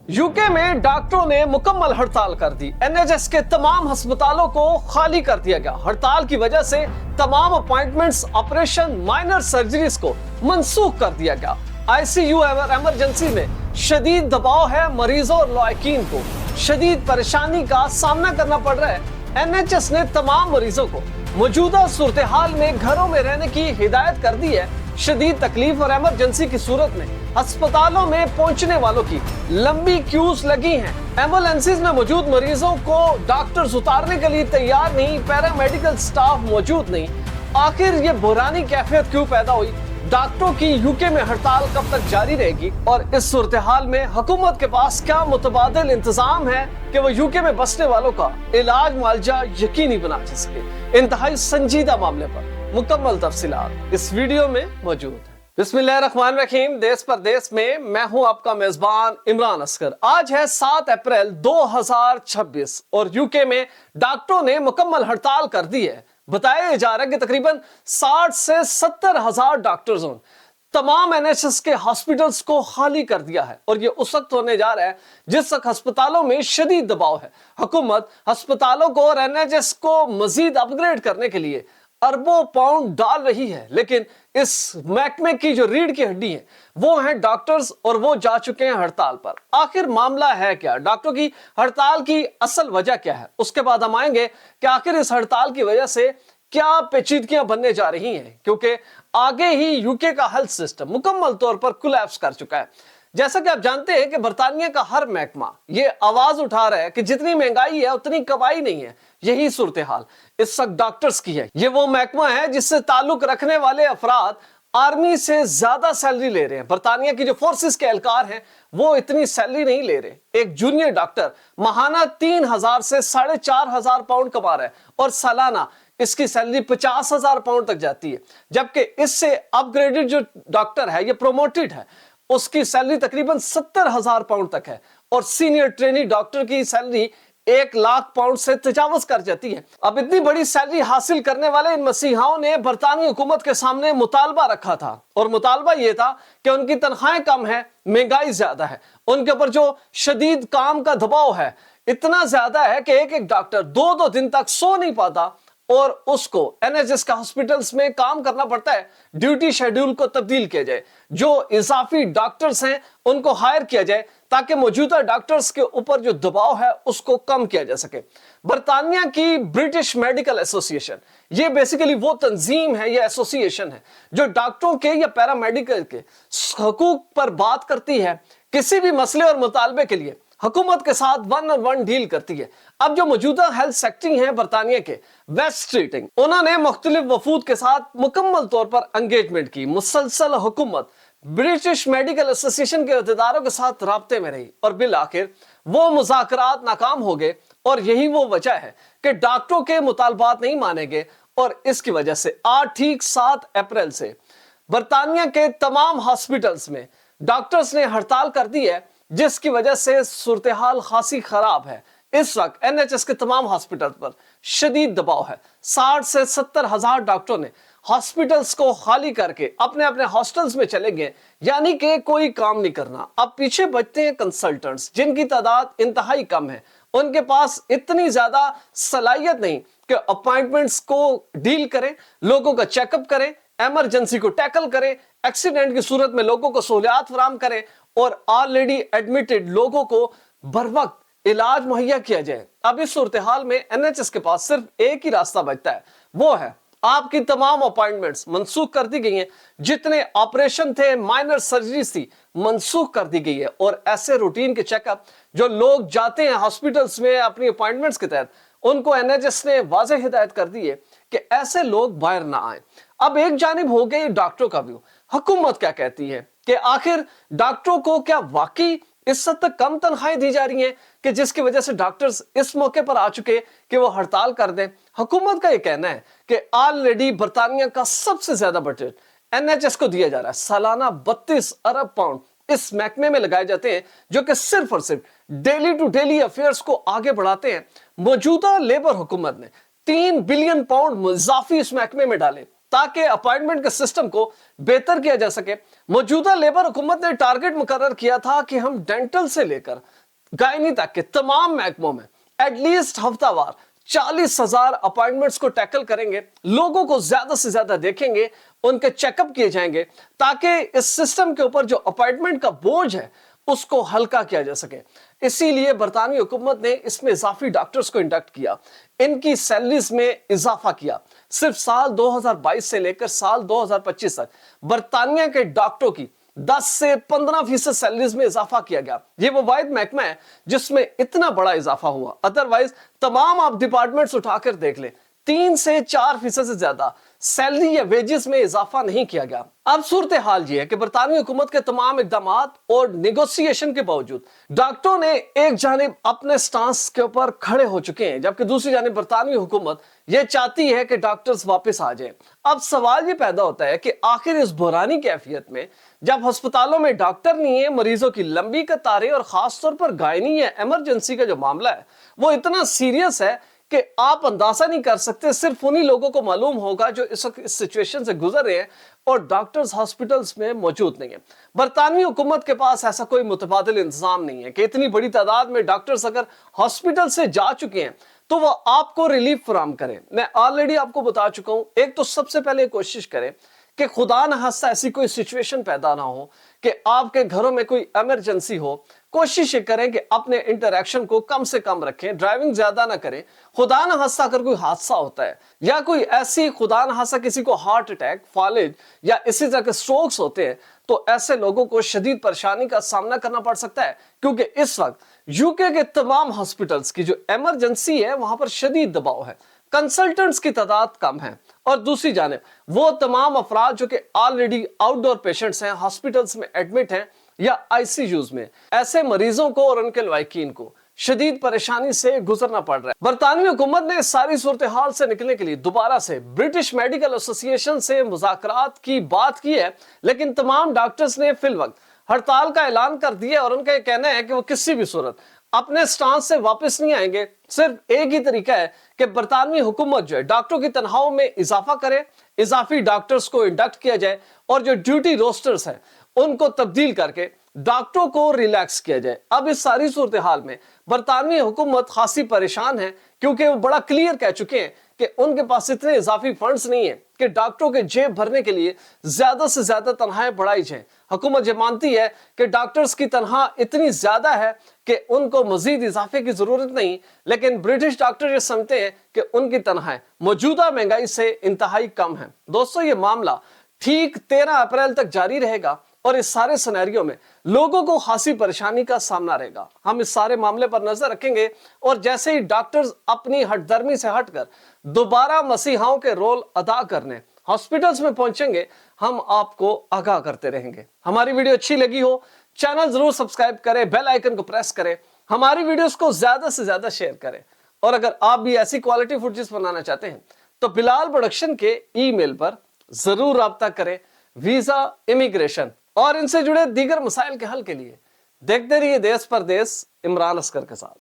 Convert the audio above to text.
UK में डॉक्टरों ने मुकम्मल हड़ताल कर दी। एनएचएस के तमाम अस्पतालों को खाली कर दिया गया। हड़ताल की वजह से तमाम अपॉइंटमेंट्स, ऑपरेशन, माइनर सर्जरीज को मनसूख कर दिया गया। आईसीयू और इमरजेंसी में शदीद दबाव है। मरीजों और लॉयकीन को शदीद परेशानी का सामना करना पड़ रहा है। एनएचएस ने तमाम मरीजों को मौजूदा सूरत हाल में घरों में रहने की हिदायत कर दी है। शदीद तकलीफ और इमरजेंसी की सूरत में अस्पतालों में पहुंचने वालों की लंबी क्यूज लगी हैं। एम्बुलेंसेज में मौजूद मरीजों को डॉक्टर्स उतारने के लिए तैयार नहीं, पैरामेडिकल स्टाफ मौजूद नहीं। आखिर ये बुरानी कैफियत क्यों पैदा हुई? डॉक्टरों की यूके में हड़ताल कब तक जारी रहेगी? और इस सूरत हाल में हुकूमत के पास क्या मुतबादिल इंतजाम है कि वो यूके में बसने वालों का इलाज मुआवजा यकीनी बना सके? इंतहाई संजीदा मामले पर मुकम्मल तफसीलात इस वीडियो में मौजूद है। बिस्मिल्लाहिर्रहमानिर्रहीम। देश परदेश में मैं हूं आपका मेजबान इमरान असगर। आज है 7 अप्रैल 2026 और यूके में डॉक्टरों ने मुकम्मल हड़ताल कर दी है। बताया जा रहा है कि तकरीबन 60 से 70 हजार डॉक्टर्स तमाम एनएचएस के हॉस्पिटल्स को खाली कर दिया है और ये उस वक्त होने जा रहा है जिस वक्त अस्पतालों में शदीद दबाव है। हुकूमत अस्पतालों को और एनएचएस को मजीद अपग्रेड करने के लिए अरबों पाउंड डाल रही है, लेकिन इस महकमे की जो रीढ़ की हड्डी है वो है डॉक्टर्स और वो जा चुके हैं हड़ताल पर। आखिर मामला है क्या? डॉक्टरों की हड़ताल की असल वजह क्या है? उसके बाद हम आएंगे कि आखिर इस हड़ताल की वजह से क्या पेचीदगियां बनने जा रही हैं, क्योंकि आगे ही यूके का हेल्थ सिस्टम मुकम्मल तौर पर कोलैप्स कर चुका है। जैसा कि आप जानते हैं कि बरतानिया का हर महकमा ये आवाज उठा रहा है कि जितनी महंगाई है उतनी कमाई नहीं है। यही सूरत हाल इस वक्त डॉक्टर्स की है। ये वो महकमा है जिससे ताल्लुक रखने वाले अफराद आर्मी से ज्यादा सैलरी ले रहे हैं। बरतानिया की जो फोर्सेस के एहलकार हैं वो इतनी सैलरी नहीं ले रहे। एक जूनियर डॉक्टर माहाना 3000 से 4500 पाउंड कमा रहा है और सालाना इसकी सैलरी 50,000 पाउंड तक जाती है, जबकि इससे अपग्रेडेड जो डॉक्टर है, ये प्रोमोटेड है, उसकी सैलरी तकरीबन 70,000 पाउंड तक है और सीनियर ट्रेनी डॉक्टर की सैलरी 1 लाख पाउंड से तजावज कर जाती है। अब इतनी बड़ी सैलरी हासिल करने वाले इन मसीहाओं ने बरतानी हुकूमत के सामने मुतालबा रखा था और मुतालबा यह था कि उनकी तनख्वाहें कम है, महंगाई ज्यादा है, उनके ऊपर जो शदीद काम का दबाव है इतना ज्यादा है कि एक एक डॉक्टर 2-2 दिन तक सो नहीं पाता और उसको एनएचएस का हॉस्पिटल्स में काम करना पड़ता है। ड्यूटी शेड्यूल को तब्दील किया जाए, जो इजाफी डॉक्टर्स हैं उनको हायर किया जाए ताकि मौजूदा डॉक्टर्स के ऊपर जो दबाव है उसको कम किया जा सके। बरतानिया की ब्रिटिश मेडिकल एसोसिएशन ये बेसिकली वो तंजीम है, ये एसोसिएशन है जो डॉक्टरों के या पैरामेडिकल के हकूक पर बात करती है। किसी भी मसले और मुतालबे के लिए हुकूमत के साथ 1-on-1 डील करती है। अब जो मौजूदा हेल्थ सेक्रेटरी हैं बरतानिया के, वेस्ट स्ट्रीटिंग, उन्होंने मुख्तलिफ वफूद के साथ मुकम्मल तौर पर एंगेजमेंट की। मुसलसल हुकूमत ब्रिटिश मेडिकल एसोसिएशन के अहदेदारों के साथ राब्ते में रही और बिल आखिर वो मुज़ाकरात नाकाम हो गए और यही वो वजह है कि डॉक्टरों के मुतालबात नहीं माने गए और इसकी वजह से आज ठीक 7 अप्रैल से बरतानिया के तमाम हॉस्पिटल्स में डॉक्टर्स ने हड़ताल कर दी है, जिसकी वजह से सूरत हाल खासी खराब है। इस वक्त एनएचएस के तमाम हॉस्पिटल पर शदीद दबाव है। 60 से 70 हजार डॉक्टरों ने हॉस्पिटल्स को खाली करके अपने अपने हॉस्टल्स में चले गए, यानी कि कोई काम नहीं करना। अब पीछे बचते हैं कंसल्टेंट्स, जिनकी तादाद इंतहाई कम है। उनके पास इतनी ज्यादा सलाहियत नहीं कि अपॉइंटमेंट्स को डील करें, लोगों का चेकअप करें, इमरजेंसी को टैकल करें, एक्सीडेंट की सूरत में लोगों को सहूलियात फराहम करें और ऑलरेडी एडमिटेड लोगों को बर वक्त इलाज मुहैया किया जाए। अब इस सूरत हाल में एनएचएस के पास सिर्फ एक ही रास्ता बचता है, वो है आपकी तमाम अपॉइंटमेंट्स मनसूख कर दी गई हैं। जितने ऑपरेशन थे, माइनर सर्जरीज थी, मनसूख कर दी गई है और ऐसे रूटीन के चेकअप जो लोग जाते हैं हॉस्पिटल्स में अपनी अपॉइंटमेंट्स के तहत, उनको एनएचएस ने वाज़ेह हिदायत कर दी है कि ऐसे लोग बाहर ना आए। अब एक जानिब हो गई डॉक्टरों का व्यू। हुकूमत क्या कहती है कि आखिर डॉक्टरों को क्या वाकई इस हद तक कम तनख्वाहें दी जा रही हैं कि जिसकी वजह से डॉक्टर्स इस मौके पर आ चुके कि वो हड़ताल कर दें? हुकूमत का ये कहना है कि ऑलरेडी बरतानिया का सबसे ज्यादा बजट एनएचएस को दिया जा रहा है। सालाना 32 अरब पाउंड इस महकमे में लगाए जाते हैं, जो कि सिर्फ और सिर्फ डेली टू डेली अफेयर्स को आगे बढ़ाते हैं। मौजूदा लेबर हुकूमत ने 3 बिलियन पाउंड इजाफी इस महकमे में डाले ताकि अपॉइंटमेंट के सिस्टम को बेहतर किया जा सके। मौजूदा लेबर हुकूमत ने टारगेट मुकर्रर किया था कि हम डेंटल से लेकर गायनी तक के तमाम महकमों में एटलीस्ट हफ्तावार 40,000 अपॉइंटमेंट्स को टैकल करेंगे, लोगों को ज्यादा से ज्यादा देखेंगे, उनके चेकअप किए जाएंगे ताकि इस सिस्टम के ऊपर जो अपॉइंटमेंट का बोझ है उसको हल्का किया जा सके। इसीलिए बरतानवी हुकूमत ने इसमें इजाफी डॉक्टर्स को इंडक्ट किया, इनकी सैलरीज में इजाफा किया। सिर्फ साल 2022 से लेकर साल 2025 तक बरतानिया के डॉक्टरों की 10 से 15% सैलरीज में इजाफा किया गया। ये वो वाहिद महकमा है जिसमें इतना बड़ा इजाफा हुआ। अदरवाइज तमाम आप डिपार्टमेंट्स उठाकर देख ले, 3 से 4% से ज्यादा सैलरी या वेजेस में इजाफा नहीं किया गया। अब सूरत हाल ये है कि बरतानवी हुकूमत के तमाम इकदामात और नेगोशिएशन के बावजूद डॉक्टरों ने एक जानिब अपने स्टांस के ऊपर खड़े हो चुके हैं, जबकि दूसरी जानिब बरतानवी हुकूमत ये चाहती है कि डॉक्टर्स वापस आ जाएं। अब सवाल ये पैदा होता है कि आखिर इस बुरानी कैफियत में जब अस्पतालों में डॉक्टर नहीं है, मरीजों की लंबी कतारें और खासतौर पर गायनी या इमरजेंसी का जो मामला है वो इतना सीरियस है कि आप अंदाजा नहीं कर सकते। सिर्फ उन्हीं लोगों को मालूम होगा जो इस सिचुएशन से गुजर रहे हैं और डॉक्टर्स हॉस्पिटल्स में मौजूद नहीं है। बरतानवी हुकूमत के पास ऐसा कोई मुतबादिल इंतजाम नहीं है कि इतनी बड़ी तादाद में डॉक्टर्स अगर हॉस्पिटल से जा चुके हैं तो वो आपको रिलीफ फराहम करें। मैं ऑलरेडी आपको बता चुका हूं, एक तो सबसे पहले कोशिश करें कि खुदा न खास्ता ऐसी कोई सिचुएशन पैदा ना हो कि आपके घरों में कोई इमरजेंसी हो। कोशिश करें कि अपने इंटरेक्शन को कम से कम रखें, ड्राइविंग ज्यादा ना करें। खुदा न खास्ता अगर कोई हादसा होता है या कोई ऐसी खुदा न खास्ता किसी को हार्ट अटैक, फॉलेज या इसी तरह के स्ट्रोक्स होते हैं तो ऐसे लोगों को शदीद परेशानी का सामना करना पड़ सकता है, क्योंकि इस वक्त यूके के तमाम हॉस्पिटल्स की जो इमरजेंसी है वहां पर शदीद दबाव है, कंसल्टेंट्स की तादाद कम है और दूसरी जानिब वो तमाम अफराद जो कि ऑलरेडी आउटडोर पेशेंट्स हैं, हॉस्पिटल्स में एडमिट हैं या आईसीयूज में, ऐसे मरीजों को और उनके लवाकिन को शदीद परेशानी से गुजरना पड़ रहा है। बरतानवी हुकूमत ने सारी सूरत हाल से निकलने के लिए दोबारा से ब्रिटिश मेडिकल एसोसिएशन से मुज़ाकरात की बात की है, लेकिन तमाम डॉक्टर्स ने फिल वक्त हड़ताल का ऐलान कर दिया और उनका यह कहना है कि वो किसी भी सूरत अपने स्टांस से वापस नहीं आएंगे। सिर्फ एक ही तरीका है कि बरतानवी हुकूमत जो है डॉक्टरों की तनख्वाहों में इजाफा करे, इजाफी डॉक्टर्स को इंडक्ट किया जाए और जो ड्यूटी रोस्टर्स हैं उनको तब्दील करके डॉक्टरों को रिलैक्स किया जाए। अब इस सारी सूरत हाल में बरतानवी हुकूमत खासी परेशान है, क्योंकि वो बड़ा क्लियर कह चुके हैं कि उनके पास इतने इजाफी फंड्स नहीं है कि डॉक्टरों के जेब भरने के लिए ज्यादा से ज्यादा तनख्वाहें बढ़ाई जाए। हुकूमत ये मानती है कि डॉक्टर्स की तनख्वाह इतनी ज्यादा है कि उनको मजीद इजाफे की जरूरत नहीं, लेकिन ब्रिटिश डॉक्टर ये समझते हैं कि उनकी तनख्वाहें मौजूदा महंगाई से इंतहाई कम है। दोस्तों, ये मामला ठीक 13 अप्रैल तक जारी रहेगा और इस सारे सिनेरियो में लोगों को खासी परेशानी का सामना रहेगा। हम इस सारे मामले पर नजर रखेंगे और जैसे ही डॉक्टर्स अपनी हटदर्मी से हटकर दोबारा मसीहाओं के रोल अदा करने हॉस्पिटल्स में पहुंचेंगे, हम आपको आगाह करते रहेंगे। हमारी वीडियो अच्छी लगी हो, चैनल जरूर सब्सक्राइब करें, बेल आइकन को प्रेस करें, हमारी वीडियोस को ज्यादा से ज्यादा शेयर करें। और अगर आप भी ऐसी क्वालिटी फुटेज बनाना चाहते हैं तो बिलाल प्रोडक्शन के ईमेल पर जरूर राब्ता करें। वीजा, इमिग्रेशन और इनसे जुड़े दीगर मसाइल के हल के लिए देखते रहिए देश परदेश इमरान असगर के साथ।